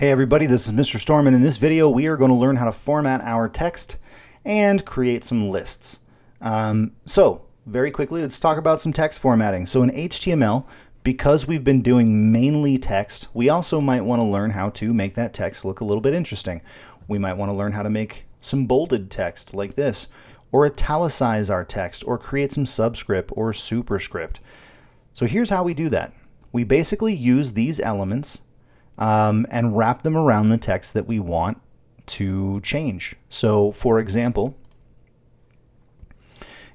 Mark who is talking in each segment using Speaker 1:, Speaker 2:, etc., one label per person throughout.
Speaker 1: Hey everybody, this is Mr. Storm, and in this video we are going to learn how to format our text and create some lists. Very quickly, let's talk about some text formatting. So in HTML, because we've been doing mainly text, we also might want to learn how to make that text look a little bit interesting. We might want to learn how to make some bolded text like this, or italicize our text, or create some subscript or superscript. So here's how we do that. We basically use these elements and wrap them around the text that we want to change. So for example,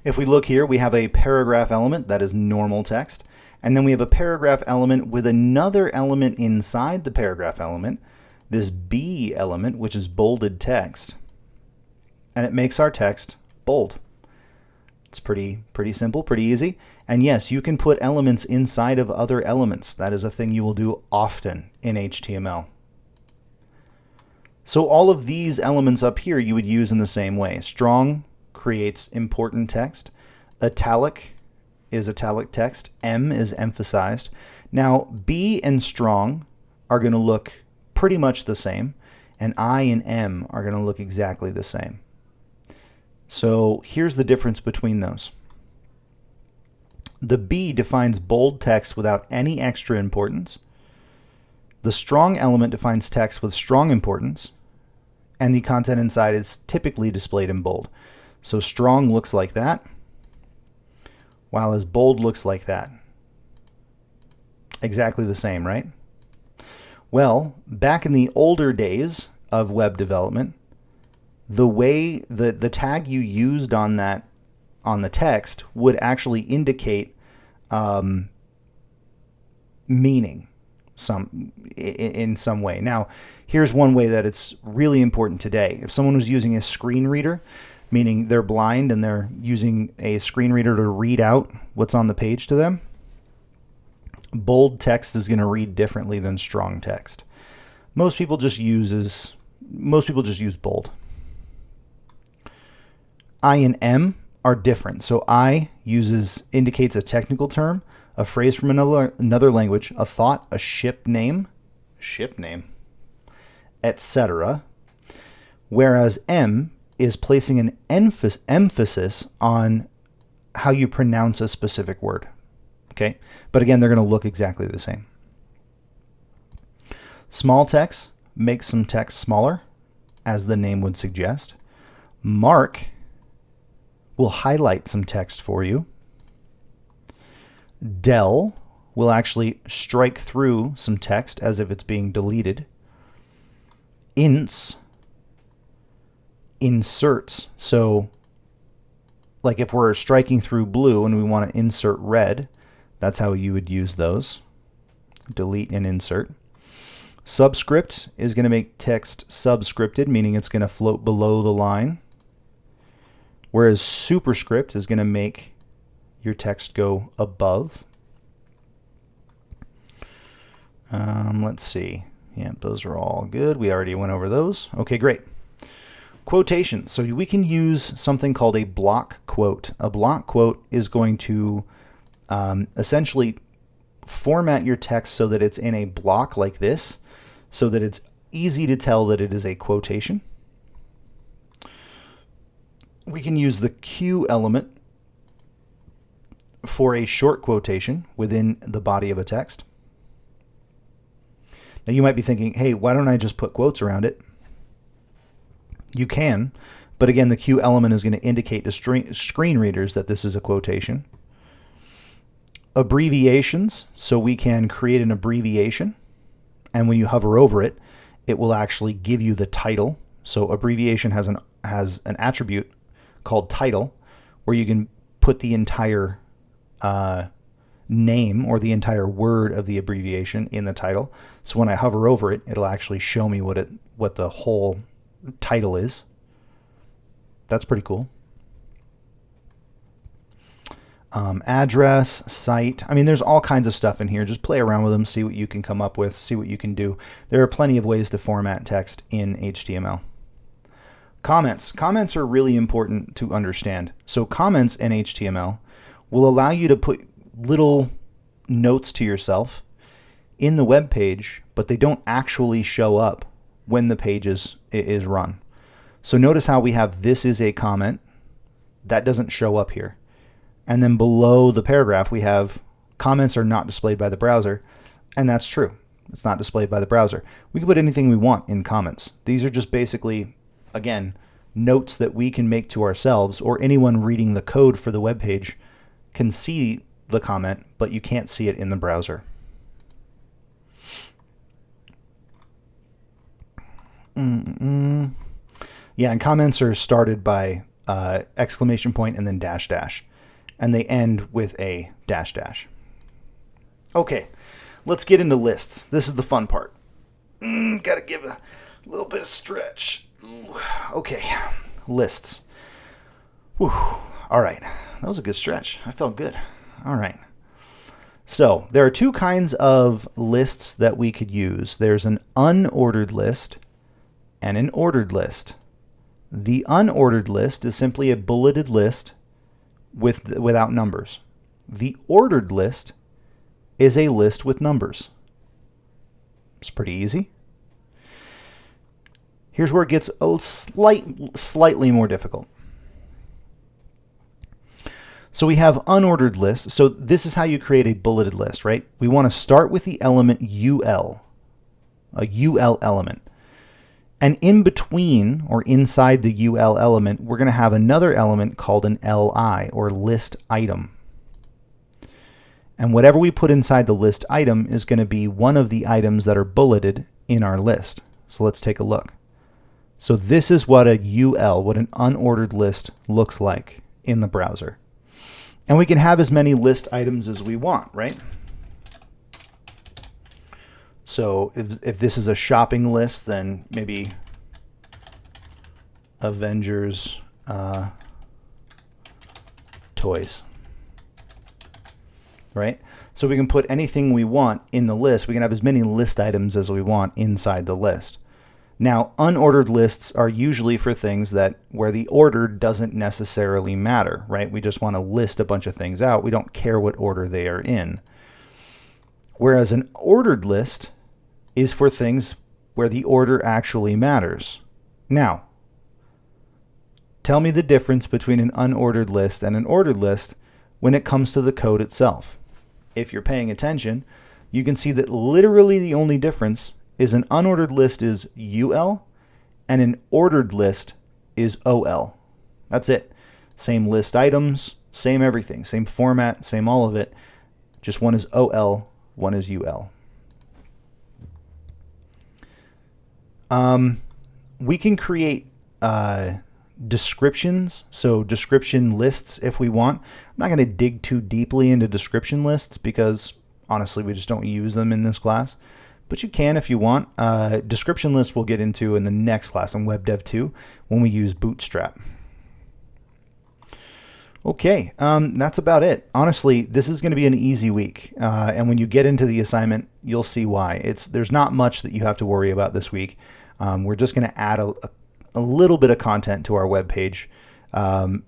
Speaker 1: if we look here, we have a paragraph element that is normal text, and then we have a paragraph element with another element inside the paragraph element, this B element, which is bolded text, and it makes our text bold. It's pretty simple, pretty easy. And yes, you can put elements inside of other elements. That is a thing you will do often in HTML. So all of these elements up here you would use in the same way. Strong creates important text. Italic is italic text. M is emphasized. Now, B and strong are going to look pretty much the same, and I and M are going to look exactly the same. So here's the difference between those. The B defines bold text without any extra importance. The strong element defines text with strong importance, and the content inside is typically displayed in bold. So strong looks like that, while as bold looks like that. Exactly the same, right? Well, back in the older days of web development, the way the tag you used on the text would actually indicate meaning in some way. Now, here's one way that it's really important today. If someone was using a screen reader, meaning they're blind and they're using a screen reader to read out what's on the page to them, bold text is going to read differently than strong text. Most people just use bold. I and M are different. So I indicates a technical term, a phrase from another language, a thought, a ship name, etc. Whereas M is placing an emphasis on how you pronounce a specific word. Okay? But again, they're going to look exactly the same. Small text makes some text smaller, as the name would suggest. Mark will highlight some text for you. Del will actually strike through some text as if it's being deleted. Ints inserts. So like if we're striking through blue and we want to insert red, that's how you would use those. Delete and insert. Subscript is going to make text subscripted, meaning it's going to float below the line. Whereas superscript is going to make your text go above. Let's see. Yeah, those are all good. We already went over those. Okay, great. Quotations. So we can use something called a block quote. A block quote is going to essentially format your text so that it's in a block like this, so that it's easy to tell that it is a quotation. We can use the Q element for a short quotation within the body of a text. Now you might be thinking, hey, why don't I just put quotes around it? You can, but again, the Q element is going to indicate to screen readers that this is a quotation. Abbreviations, so we can create an abbreviation, and when you hover over it, it will actually give you the title. So abbreviation has an attribute called title, where you can put the entire name or the entire word of the abbreviation in the title. So when I hover over it, it'll actually show me what the whole title is. That's pretty cool. Address, site. I mean, there's all kinds of stuff in here. Just play around with them, see what you can come up with, see what you can do. There are plenty of ways to format text in HTML. Comments. Comments are really important to understand. So comments in HTML will allow you to put little notes to yourself in the web page but they don't actually show up when the page is run. So notice how we have "this is a comment." That doesn't show up here. And then below the paragraph, we have "comments are not displayed by the browser." And that's true. It's not displayed by the browser. We can put anything we want in comments. These are just basically, again, notes that we can make to ourselves, or anyone reading the code for the web page can see the comment, but you can't see it in the browser. Yeah, and comments are started by exclamation point and then dash dash, and they end with a dash dash. Okay, let's get into lists. This is the fun part. Gotta give a little bit of stretch. Ooh. Okay, lists. Whew. All right, that was a good stretch. I felt good. All right. So there are two kinds of lists that we could use. There's an unordered list and an ordered list. The unordered list is simply a bulleted list without numbers. The ordered list is a list with numbers. It's pretty easy. Here's where it gets slightly more difficult. So we have unordered lists. So this is how you create a bulleted list, right? We want to start with the element UL, a UL element. And in between, or inside the UL element, we're going to have another element called an LI, or list item. And whatever we put inside the list item is going to be one of the items that are bulleted in our list. So let's take a look. So this is what a UL, what an unordered list looks like in the browser. And we can have as many list items as we want, right? So if this is a shopping list, then maybe Avengers toys, right? So we can put anything we want in the list. We can have as many list items as we want inside the list. Now, unordered lists are usually for things where the order doesn't necessarily matter, right? We just want to list a bunch of things out. We don't care what order they are in. Whereas an ordered list is for things where the order actually matters. Now, tell me the difference between an unordered list and an ordered list when it comes to the code itself. If you're paying attention, you can see that literally the only difference is an unordered list is UL and an ordered list is OL. That's it. Same list items, same everything, same format, same all of it. Just one is OL, one is UL. We can create descriptions, so description lists if we want. I'm not going to dig too deeply into description lists because honestly we just don't use them in this class. But you can if you want. Description lists we'll get into in the next class on Web Dev 2 when we use Bootstrap. Okay, that's about it. Honestly, this is going to be an easy week. And when you get into the assignment, you'll see why. There's not much that you have to worry about this week. We're just going to add a little bit of content to our web page.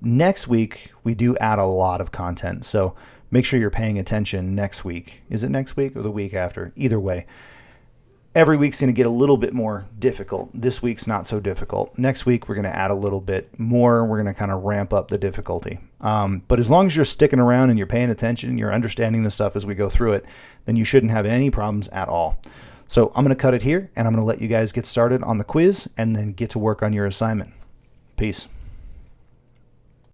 Speaker 1: Next week, we do add a lot of content. So make sure you're paying attention next week. Is it next week or the week after? Either way. Every week's going to get a little bit more difficult. This week's not so difficult. Next week, we're going to add a little bit more. We're going to kind of ramp up the difficulty. But as long as you're sticking around and you're paying attention, you're understanding the stuff as we go through it, then you shouldn't have any problems at all. So I'm going to cut it here, and I'm going to let you guys get started on the quiz and then get to work on your assignment. Peace.